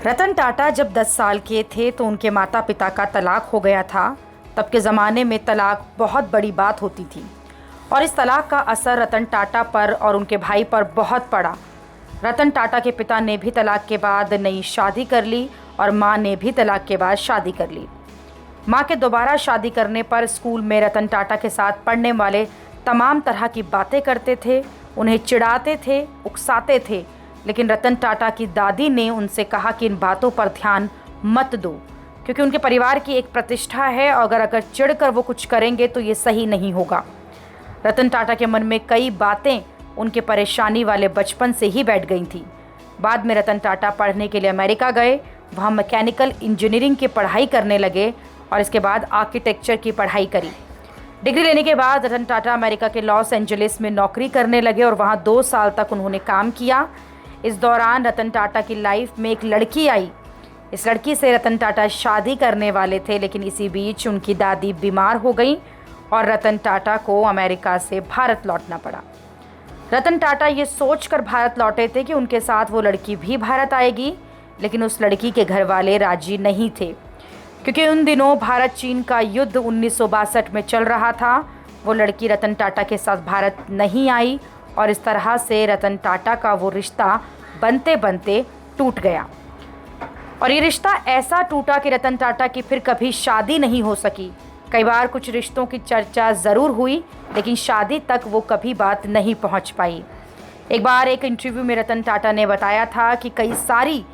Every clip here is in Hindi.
रतन टाटा जब 10 साल के थे तो उनके माता पिता का तलाक हो गया था। तब के ज़माने में तलाक बहुत बड़ी बात होती थी और इस तलाक का असर रतन टाटा पर और उनके भाई पर बहुत पड़ा। रतन टाटा के पिता ने भी तलाक के बाद नई शादी कर ली और मां ने भी तलाक के बाद शादी कर ली। मां के दोबारा शादी करने पर स्कूल में रतन टाटा के साथ पढ़ने वाले तमाम तरह की बातें करते थे, उन्हें चिढ़ाते थे, उकसाते थे। लेकिन रतन टाटा की दादी ने उनसे कहा कि इन बातों पर ध्यान मत दो, क्योंकि उनके परिवार की एक प्रतिष्ठा है और अगर चिढ़कर वो कुछ करेंगे तो ये सही नहीं होगा। रतन टाटा के मन में कई बातें उनके परेशानी वाले बचपन से ही बैठ गई थी। बाद में रतन टाटा पढ़ने के लिए अमेरिका गए, वहाँ मैकेनिकल इंजीनियरिंग की पढ़ाई करने लगे और इसके बाद आर्किटेक्चर की पढ़ाई करी। डिग्री लेने के बाद रतन टाटा अमेरिका के लॉस एंजलिस में नौकरी करने लगे और वहाँ 2 साल तक उन्होंने काम किया। इस दौरान रतन टाटा की लाइफ में एक लड़की आई। इस लड़की से रतन टाटा शादी करने वाले थे, लेकिन इसी बीच उनकी दादी बीमार हो गई और रतन टाटा को अमेरिका से भारत लौटना पड़ा। रतन टाटा ये सोचकर भारत लौटे थे कि उनके साथ वो लड़की भी भारत आएगी, लेकिन उस लड़की के घर वाले राजी नहीं थे, क्योंकि उन दिनों भारत चीन का युद्ध 1962 में चल रहा था। वो लड़की रतन टाटा के साथ भारत नहीं आई और इस तरह से रतन टाटा का वो रिश्ता बनते बनते टूट गया। और ये रिश्ता ऐसा टूटा कि रतन टाटा की फिर कभी शादी नहीं हो सकी। कई बार कुछ रिश्तों की चर्चा ज़रूर हुई, लेकिन शादी तक वो कभी बात नहीं पहुंच पाई। एक बार एक इंटरव्यू में रतन टाटा ने बताया था कि कई सारी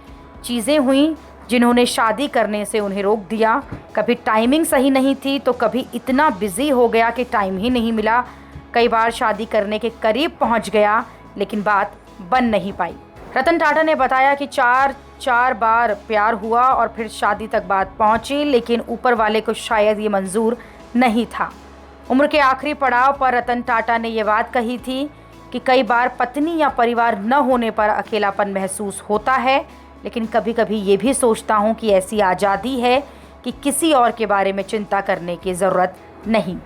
चीज़ें हुई जिन्होंने शादी करने से उन्हें रोक दिया। कभी टाइमिंग सही नहीं थी तो कभी इतना बिजी हो गया कि टाइम ही नहीं मिला। कई बार शादी करने के करीब पहुंच गया, लेकिन बात बन नहीं पाई। रतन टाटा ने बताया कि चार बार प्यार हुआ और फिर शादी तक बात पहुंची, लेकिन ऊपर वाले को शायद ये मंजूर नहीं था। उम्र के आखिरी पड़ाव पर रतन टाटा ने ये बात कही थी कि कई बार पत्नी या परिवार न होने पर अकेलापन महसूस होता है, लेकिन कभी कभी ये भी सोचता हूँ कि ऐसी आज़ादी है कि किसी और के बारे में चिंता करने की ज़रूरत नहीं।